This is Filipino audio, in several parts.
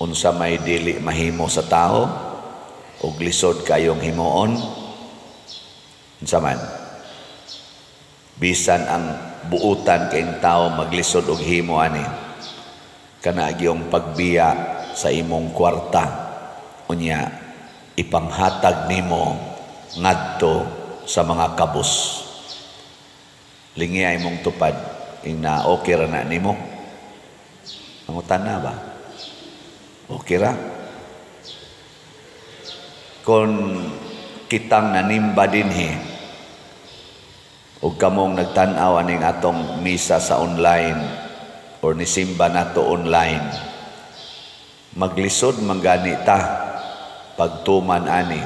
unsa may dili mahimo sa tao ug lisod kayong himuon, unsa man bisan ang buutan kayong tao maglisod og himo ani, kana gyung pagbiya sa imong kwarta unya ipanghatag nimo ngadto sa mga kabus. Lingi ay mong tupad ina okay ra na nimo. Mangutan na ba? Okay ra? Kung kitang nanimba dinhi ug kamong nagtan-aw aning atong misa sa online or nisimba nato online, maglisod manggani ta pagtuman ani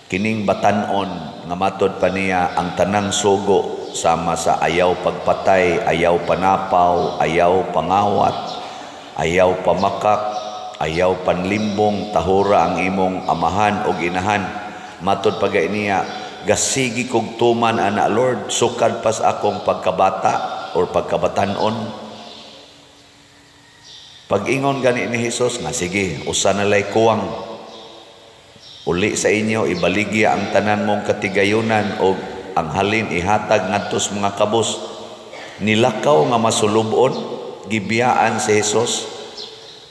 kining batan-on nga matod pa niya ang tanang sugo sama sa ayaw pagpatay, ayaw panapaw, ayaw pangawat, ayaw pamakak, ayaw panlimbong, tahura ang imong amahan o inahan. Matod pagay niya, gasigi kog tuman ana Lord, sukad pas akong pagkabata or pagkabatanon. Pag-ingon gani ni Jesus nga, sige, usa na lay kuwang. Uli sa inyo, ibaligya ang tanan mong katigayunan o ang halin ihatag ngadtos mga kabus. Nilakaw nga masulubon, gibiyaan si Jesus.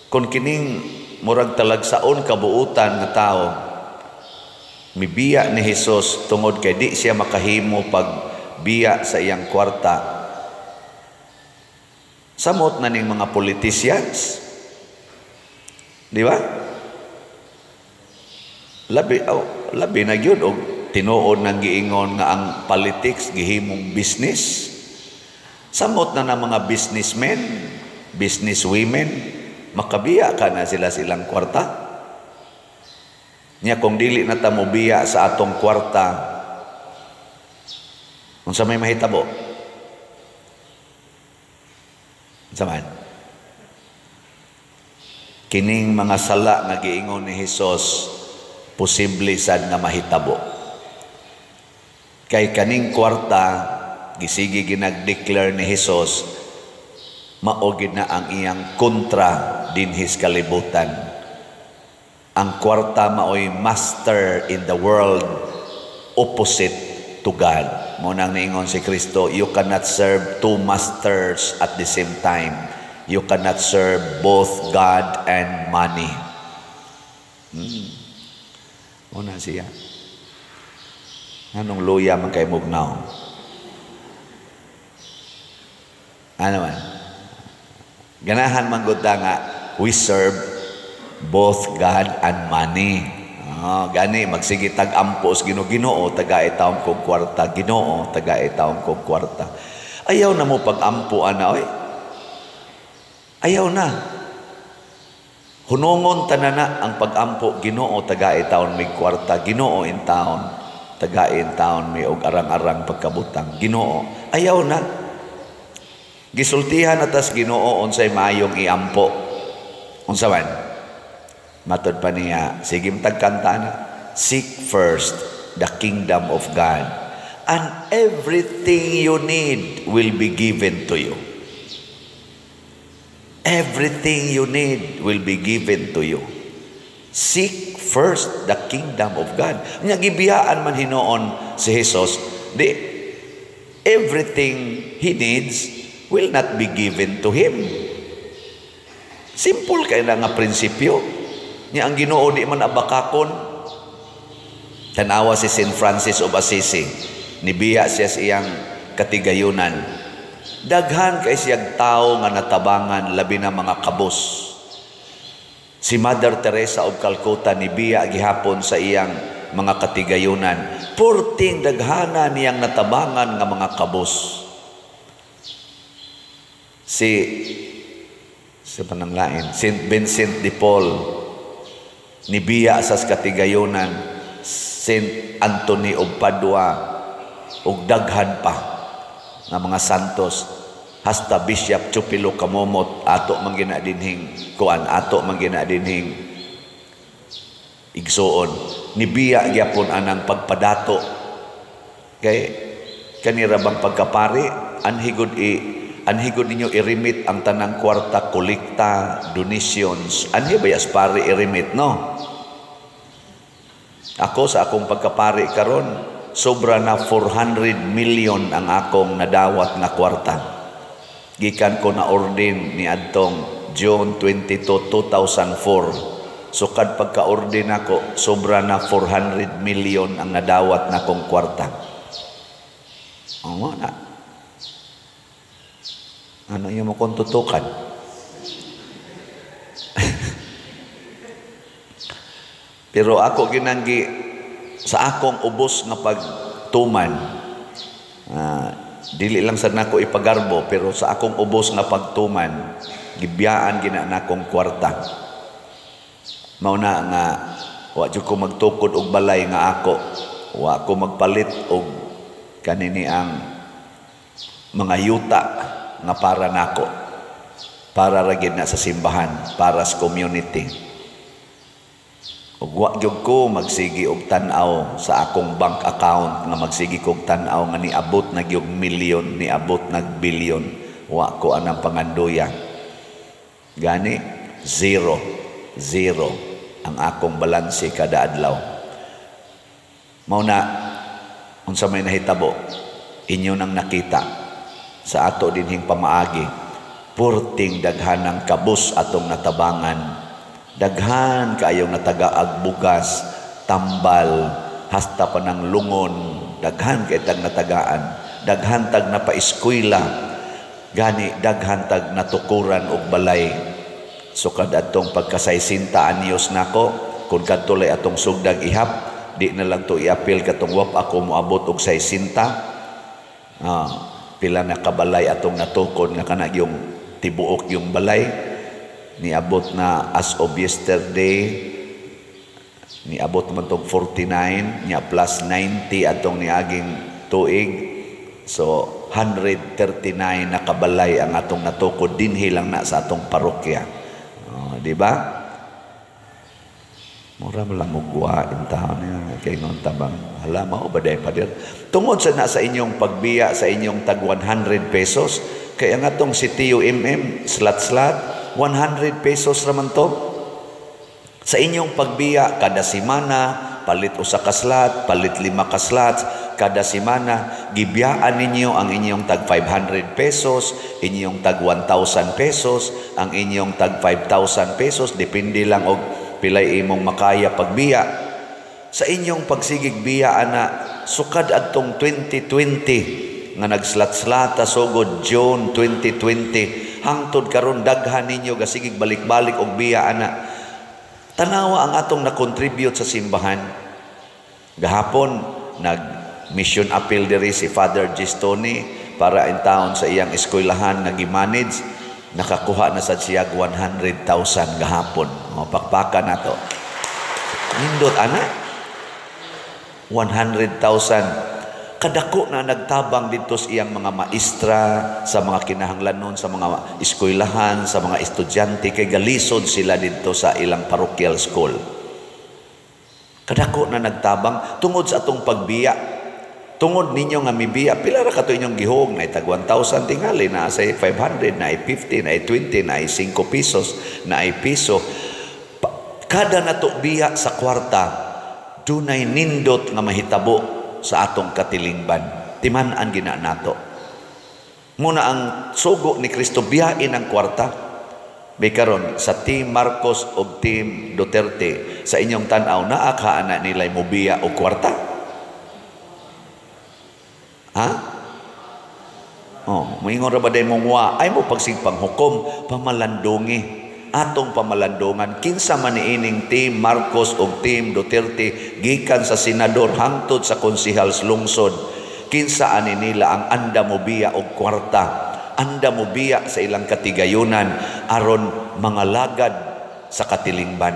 Kung kining murag talagsaon kabuutan nga tao, mibiya ni Jesus tungod kay di siya makahimo pagbiya sa iyang kwarta. Samot na ning mga politicians, di ba? Labi na gyud og tinuod ng giingon nga ang politics gihimong business. Samot na mga businessmen, businesswomen, makabiya ka na silang kwarta. Nya kung dili na ta mobiya sa atong kwarta, unsa may mahitabo? Unsa man? Kining mga sala nga giingon ni Hesus, posible sad nga mahitabo. Kay kaning kwarta, gisigi ginag-declare ni Jesus, maogid na ang iyang kontra dinhis kalibutan. Ang kwarta maoy master in the world, opposite to God. Munang niingon si Kristo, you cannot serve two masters at the same time. You cannot serve both God and money. Muna siya. Anong luya man kay mugnaw? Ano man? Ganahan man gud nga we serve both God and money. Gani magsige tag-ampos Ginoo, taga-itaon kog kwarta, Ginoo, taga-itaon kog kwarta. Ayaw na mo pag-ampo ana oy. Ayaw na. Hunongon tanana ang pag-ampo, Ginoo, taga-itaon mig kwarta, Ginoo in taon. Tagain taon may og arang-arang pagkabutang, Ginoo. Ayaw na. Gisultihan atas Ginoo unsay maayong iampo. Unsa man? Matod pa niya, sige tagkanta na. Seek first the kingdom of God, and everything you need will be given to you. Everything you need will be given to you. Seek first the kingdom of God. Nya gibiyaan man hinoon si Jesus, everything he needs will not be given to him. Simple kay na nga prinsipyo. Nya ang Ginoo di man abakakon. Tanawa si Saint Francis of Assisi, nibiya siya sa iyang katigayunan. Daghan kay siyang tao nga natabangan labi na mga kabus. Si Mother Teresa of Calcutta nibiya gihapon sa iyang mga katigayunan. Purting daghana niyang natabangan nga mga kabus. Si pananglain, Saint Vincent de Paul nibiya sa katigayunan. Saint Anthony of Padua ug daghan pa nga mga santos. Hasta Bishop Chupilo Kamomot ato man ginadinhing kuan, ato man ginadinhing igsuon. Nibiya gyapon anang pagpadato kay kanira bang pagkapari anhigod anhigod ninyo i-remit ang tanang kwarta, kolekta, donations. Anhi ba yas pare i-remit, no? Ako sa akong pagkapari karon, sobra na 400 million ang akong nadawat na kwarta. Gikan ko na ordin ni adtong June 22, 2004. So kad pagka-ordin ako, sobra na 400 million ang nadawat na akong kwarta. Oo na. Ano yung mo kong tutukan? Pero ako ginanggi sa akong ubos nga pagtuman, dili lang sa nako ipagarbo, pero sa akong ubos nga pagtuman, gibiyaan gina na akong kwarta. Mao na nga wa jud ko magtukod og balay nga ako, wa ko magpalit og kanini ang mga yuta nga para nako, para ra gid na sa simbahan, para sa community. Ug wa gyud ko magsigi og tan-aw sa akong bank account nga magsigi kog tan-aw nga niabot na gyud milyon, niabot nag bilyon. Wa ko anang panganduya. Gani zero ang akong balanse kada adlaw. Mao na unsa may nahitabo, inyo nang nakita sa ato dinhing pamaagi, purting daghanang kabus atong natabangan. Daghan kayong natagaag bugas, tambal, hasta pa ng lungon, daghan kay tag natagaan, daghan tag napaeskwela, gani daghan tag natukuran og balay. So kad atong pagka-60 anyos nako, kun kadtulay atong sugdag ihap, di na lang to iapil katong wap ako moabot og 60. Pila na kabalay atong natukod nga kana yung tibuok yung balay. Niabot na as of yesterday, niabot man tong 49, niya plus 90 atong niaging tuig. So 139 na kabalay ang atong natukod dinhi lang na sa atong parokya. Di ba? Mura mo lang mugwa in taon niya kay non tabang. Hala mao ba day pader? Tungod sa na sa inyong pagbiya sa inyong tag 100 pesos, kay ang atong si Tio slat 100 pesos raman to. Sa inyong pagbiya kada semana, palit usa ka slot, palit 5 ka slots kada semana, gibiyaan ninyo ang inyong tag 500 pesos, inyong tag 1,000 pesos, ang inyong tag 5,000 pesos, depende lang og pilay imong makaya pagbiya. Sa inyong pagsigig biya ana, sukad adtong 2020 nga nagslot-slata sugod June 2020, hangtod karon daghan ninyo gasigig balik-balik og biya ana. Tanawa ang atong na-contribute sa simbahan. Gahapon nag-mission appeal diri si Father Gistoni para in town sa iyang eskwelahan nga gi-manage. Nakakuha na sa siya 100,000 gahapon. Mapakpakan na to. Nindot ana 100,000. Kadako na nagtabang dito sa iyang mga maestra, sa mga kinahanglanon, sa mga eskwelahan, sa mga estudyante, kay galisod sila dito sa ilang parochial school. Kadako na nagtabang tungod sa atong pagbiya. Tungod ninyo nga mibiya, pila ra kato inyong gihog, na itag 1,000 tingali, na say 500, na ay 50, na ay 20, na ay 5 pesos, na ay piso. Kada nato biya sa kwarta, dunay nindot nga mahitabo sa atong katilingban. Timan-an gina nato. Muna ang sugo ni Kristo biyain ang kwarta. Bikaron sa Team Marcos o Team Duterte, sa inyong tanaw, naaka na nilay mo biya o kwarta? Ha? Moingon ra ba day mong wa? Ay mo pagsingpang hukom, pamalandungi. Atong pamalandungan, kinsa man niining Team Marcos o Team Duterte, gikan sa senador hangtod sa konsehal sa lungsod, kinsa ani nila ang anda mo biya og kwarta, anda mo biya sa ilang katigayunan aron mga lagad sa katilingban.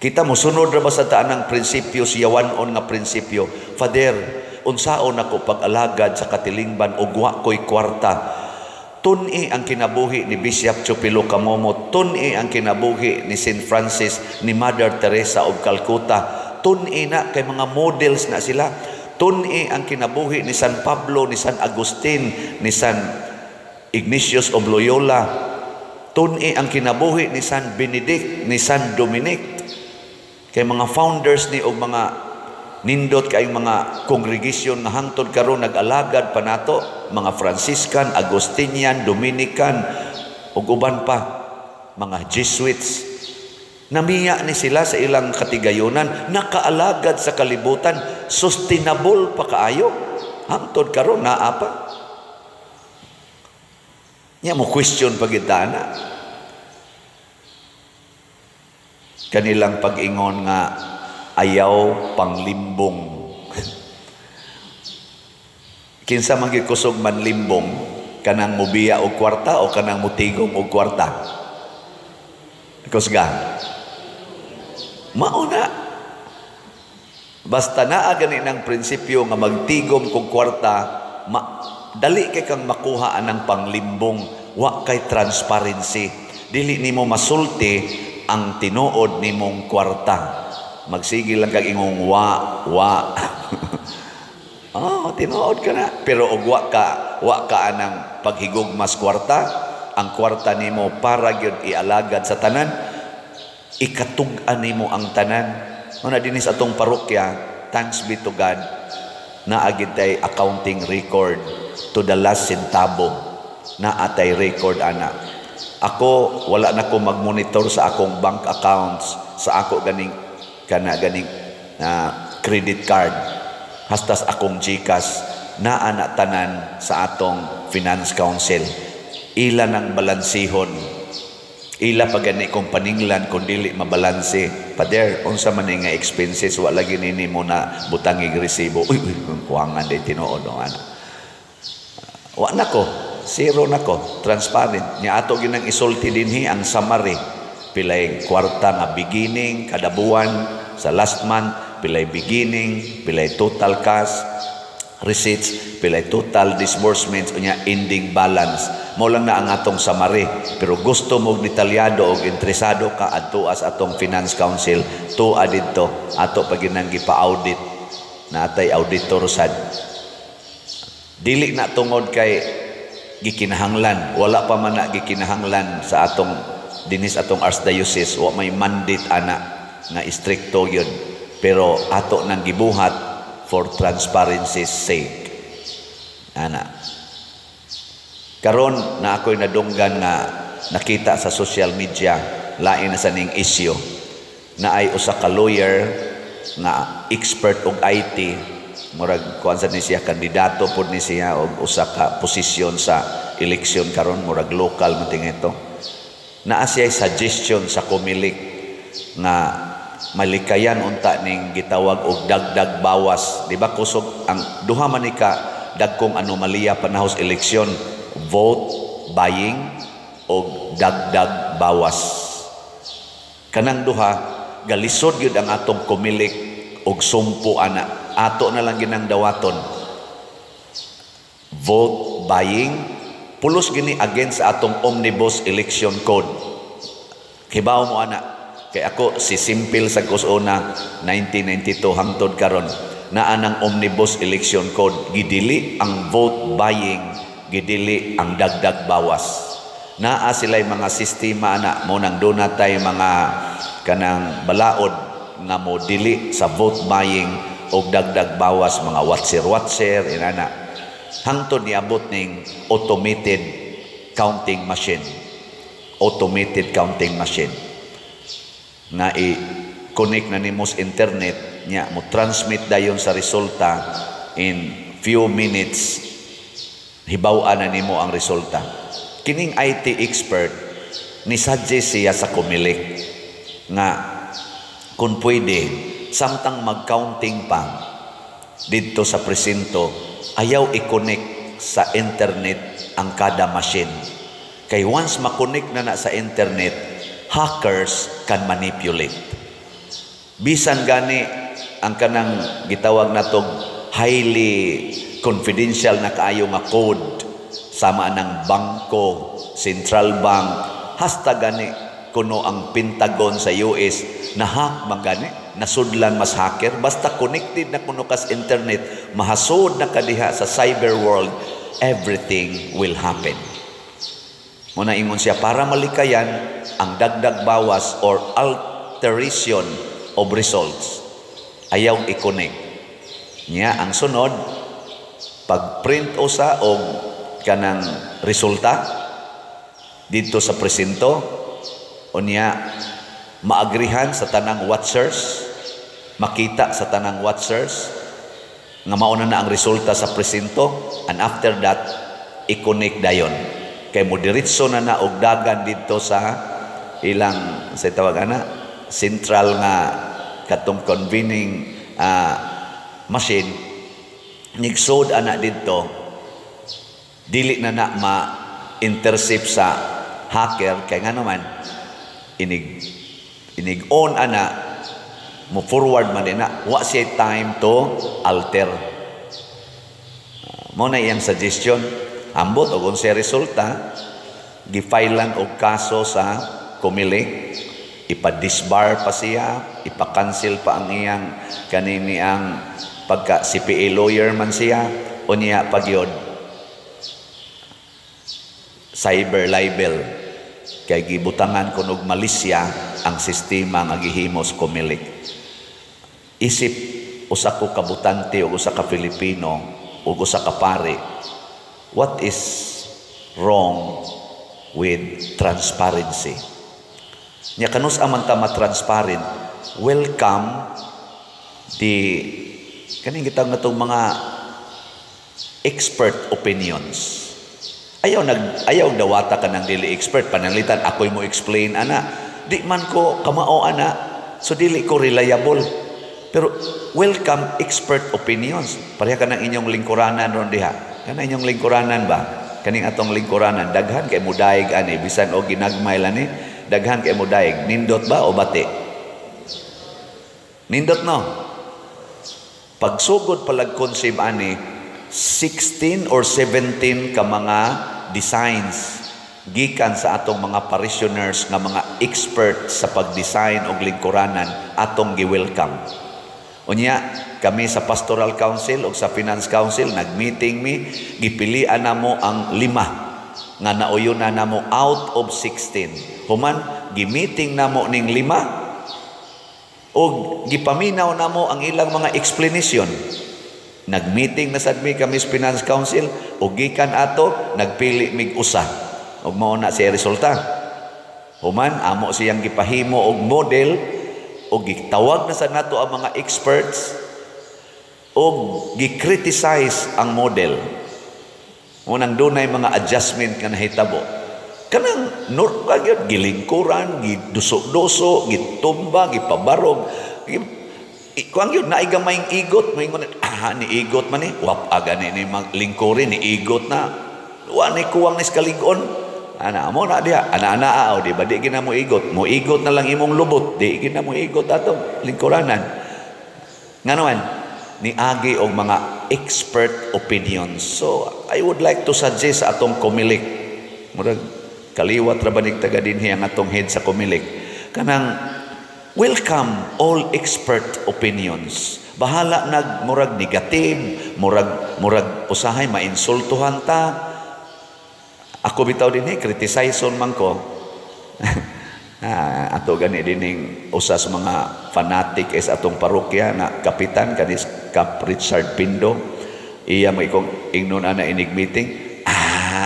Kita mo sunod ra ba sa taanang prinsipyo, siyawan-on nga prinsipyo? Father, unsaon ako pag-alagad sa katilingban ug wa ko'y kwarta? Tun-i ang kinabuhi ni Bishop Chupilo Camomo, tun-i ang kinabuhi ni St. Francis, ni Mother Teresa of Calcutta, tun-i na kay mga models na sila, tun-i ang kinabuhi ni San Pablo, ni San Agustin, ni San Ignatius of Loyola, tuni ang kinabuhi ni San Benedict, ni San Dominic, kay mga founders ni og mga nindot kay mga kongregasyon nga hangtod karon nag-alagad pa nato, mga Franciscan, Agustinian, Dominican ug uban pa, mga Jesuits. Namiya ni sila sa ilang katigayunan, nakaalagad sa kalibutan, sustainable pa kaayo. Hangtod karon naa pa. Nya mo question pagitana. Kanilang pag-ingon nga ayaw panglimbong. Kinsa man gyud kusog manlimbong, kanang mubiya og kwarta o kanang mutigom og kwarta? Kusga. Mauna. Basta naa gani ng prinsipyo nga magtigom kog kwarta, dali kay kang makuha anang panglimbong, wa kay transparency. Dili nimo masulti ang tinuod nimong kwarta. Magsige lang kag ingong wa. Oh, tinuod ka na. Pero og wa ka anang paghigugmas kwarta, ang kwarta nimo para gyud ialagad sa tanan, ikatug-an nimo ang tanan. Una dinis atong parokya, thanks be to God, naagid tay accounting record to the last centavo, naatay record ana. Ako wala na ko magmonitor sa akong bank accounts, sa ako ganing credit card, hastas akong GCash, naa na tanan sa atong finance council. Ila nang balansihon, ila pa gani kung paninglan kung dili mabalanse. Pader, unsa man nga expenses, wala ginini mo na butangig resibo. Uy, kuwangan day tinuod o ano. Wa na ko, zero na ko, transparent. Nya ato ginang isulti dinhi ang summary. Pilay kwarta nga beginning, kada buwan, sa last month, pilay beginning, pilay total cash, receipts, pilay total disbursements, unya ending balance. Mo lang na ang atong summary. Pero gusto mo detalyado o interesado ka adto as atong finance council, tuwa didto ato pag ginang gipa-audit na atay auditor sad. Dili na tungod kay gikinahanglan, wala pa man na gikinahanglan sa atong dinis atong archdiocese, wa may mandate ana nga istrikto yun. Pero ato nang gibuhat for transparency's sake. Ana. Karon na ako'y nadunggan nga nakita sa social media, lain na sa ning issue, na ay usa ka lawyer nga expert og IT, murag kuan sa ni siya, kandidato pod ni siya og usa ka posisyon sa eleksyon karon, murag local man tingito. Naa siya suggestion sa Comelec nga malikayan unta ning gitawag og dagdag bawas. Di ba kusog ang duha man ni ka dagkong anomalya panahos eleksyon, vote buying o dagdag bawas. Kanang duha galisod gyud ang atong Comelec og sumpo ana. Ato na lang ginang dawaton. Vote buying pulos gini against sa atong omnibus election code. Hibaw mo ana, kay ako si simple sa kusuna 1992 hangtod karon naa nang omnibus election code, gidili ang vote buying, gidili ang dagdag bawas. Naa sila'y mga sistema na mo nang donatay mga kanang balaod nga mo dili sa vote buying o dagdag bawas, mga watcher inana. Hangtod niabot ning automated counting machine. Automated counting machine. Na i-connect na nimo sa internet nya mo transmit dayon sa resulta in few minutes, hibaw-an na nimo ang resulta. Kining IT expert ni suggest siya sa Comelec nga kung pwede samtang mag-counting pa dito sa presinto, ayaw i-connect sa internet ang kada machine. Kay once ma-connect na sa internet, hackers can manipulate. Bisan gani ang kanang gitawag natog highly confidential na kaayo nga code, sama ng bangko, central bank, hasta gani kuno ang Pentagon sa US na hack magani, nasudlan mas hacker, basta connected na kuno kas internet, mahasod na kadiha sa cyber world, everything will happen. Mo na ingon siya para malikayan ang dagdag bawas or alteration of results. Ayaw i-connect. Nya ang sunod, pag-print usa og kanang resulta dito sa presinto, unya maagrihan sa tanang watchers, makita sa tanang watchers nga mauna na ang resulta sa presinto, and after that i-connect dayon kay mo diretso na og dagan dito sa ilang sa tawag ana central nga katong convening machine. Nigsod ana dito, dili na ma-intercept sa hacker kay nga naman inig on ana mo forward man din na wa siya time to alter. Mo na iyang suggestion, ambot og unsay resulta gifailan og kaso sa Comelec, ipa-disbar pa siya, ipa-cancel pa ang iyang kanini ang pagka CPA lawyer man siya, unya pagyod cyber libel kay gibutangan kunog Malaysia ang sistema nga gihimos Comelec. Isip usa ko kabutante o usa ka Pilipino o usa ka pare, what is wrong with transparency? Nya kanus aman ta ma-transparent, welcome the kaning gitawag natong mga expert opinions. Ayaw dawata ka ng dili expert, pananglitan ako'y mo explain ana, di man ko kamao ana, so dili ko reliable. Pero welcome expert opinions. Pareha ka ng inyong lingkuranan ron diha. Kana inyong lingkuranan ba? Kaning atong lingkuranan daghan kay mudaig ani bisan og ginagmay lani, daghan kay mudaig. Nindot ba o bati? Nindot no. Pagsugod palag conceive ani 16 or 17 ka mga designs gikan sa atong mga parishioners nga mga expert sa pag-design og lingkuranan atong gi-welcome. Unya kami sa Pastoral Council o sa Finance Council nag-meeting mi, gipilian namo ang 5 nga nauyon na namo out of 16. Human gi-meeting namo ning 5 o gipaminaw namo ang ilang mga explanation. Nag-meeting na sad mi kami sa Finance Council o gikan ato nagpili mig usa og mao na siya resulta. Human amo siyang gipahimo og model o gitawag na sa nato ang mga experts o gi-criticize ang model. Unang dunay mga adjustment nga nahitabo. Kanang normal gilingkuran, giduso-duso, gitumba, gipabarog. Kuang yun, naigamayng igot. Maingon, ni igot man ni. Wap aga ni lingkurin, ni igot na. Wa ni kuwang ni skaligon. Ana mo na diha. Ana-ana di ba? Di gina mo igot. Mo igot na lang imong lubot. Di gina mo igot atong lingkuranan. Nga naman, ni agi og mga expert opinions. So, I would like to suggest sa atong Comelec. Murag, kaliwat rabanig taga dinhi ang atong head sa Comelec. Kanang, welcome all expert opinions. Bahala murag negative, murag usahay mainsultuhan ta. Ako bitaw dinhi criticizon man ko. Ato gani dining usa sa mga fanatic is atong parokya na kapitan kanis Kap Richard Pindo. Iya mo ikong ingnon ana inig meeting.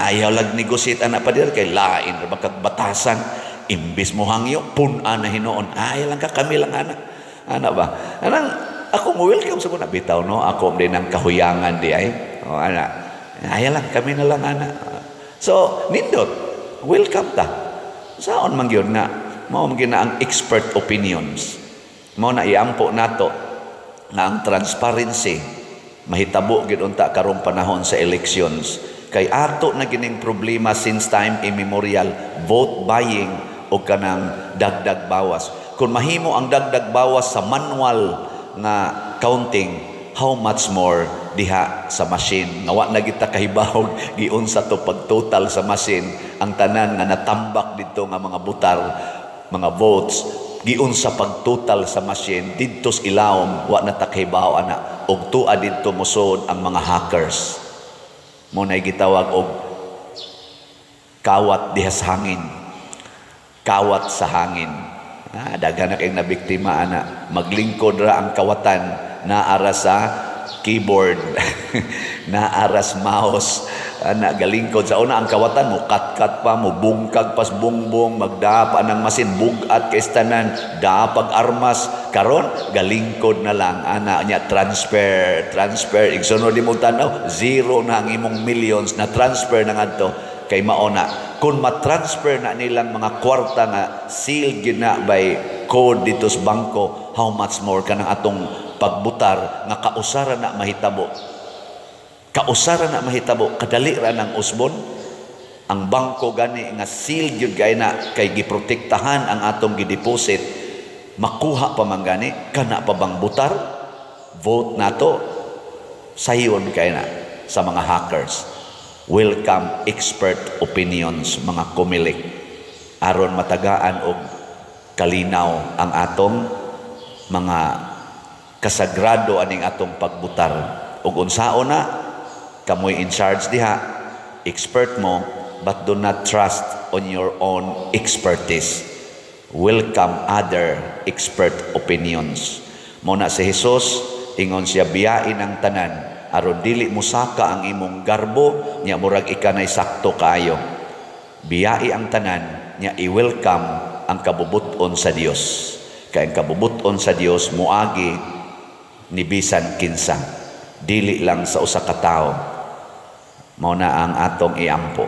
Ayaw lag negotiate ana pa dir kay lain ra bakag batasan. Imbis mo hangyo, pun-an na hinoon. Ay lang ka, kami lang anak. Anak ba? Anang, ako mo welcome sa kuna. Bitaw, no? Ako din ang kahuyangan di ay. O, anak. Ay lang, kami na lang anak. So, nindot, welcome ta. Saan man yun na, mao man na ang expert opinions. Mao na iampo nato na ang transparency, mahitabo gid unta karong panahon sa elections. Kay ato na gining problema since time immemorial, vote buying o kanang dagdag bawas. Kung mahimo ang dagdag bawas sa manual nga counting, how much more diha sa machine? Nawa na kita kahibawog giunsa to pagtotal sa machine ang tanan nga natambak dito nga mga butar, mga votes, giunsa pagtotal sa machine didto sa ilawom wa na takahibaw ana og tuwa didto mosod ang mga hackers. Mo na gitawag og Kawat diha sa hangin. Kawat sa hangin. Daghan na kayong nabiktima ana. Maglingkod ra ang kawatan naara sa keyboard, naara sa mouse, galingkod sa una ang kawatan mo kat-kat pa mo bungkag pas bungbong magdapa ng masin bugat kay tanan dapag armas karon galingkod na lang ana nya transfer igsunod mo tanaw zero na ang imong millions na transfer na ngadto kay maona kung matransfer na nilang mga kwarta nga sealed gyud na by code dito sa bangko, how much more kanang atong pagbutar nga kausara na mahitabo. Kausara na mahitabo, kadali ra ng usbon. Ang bangko gani nga sealed gyud kay na kay giprotektahan ang atong gideposit. Makuha pa man gani kana pa bang butar? Vote nato sayon kay na sa mga hackers. Welcome expert opinions mga kumilik aron matagaan og kalinaw ang atong mga kasagrado aning atong pagbutar. Ug unsaon na kamoy in charge diha, expert mo, but do not trust on your own expertise. Welcome other expert opinions. Muna si Jesus, ingon siya biyain ang tanan, aron dili musaka ang imong garbo, nya murag ikanay sakto kaayo. Biyai ang tanan, nya i-welcome ang kabubuton sa Dios. Kay ang kabubuton sa Dios muagi ni bisan kinsa, dili lang sa usa ka tawo. Mao na ang atong iampo.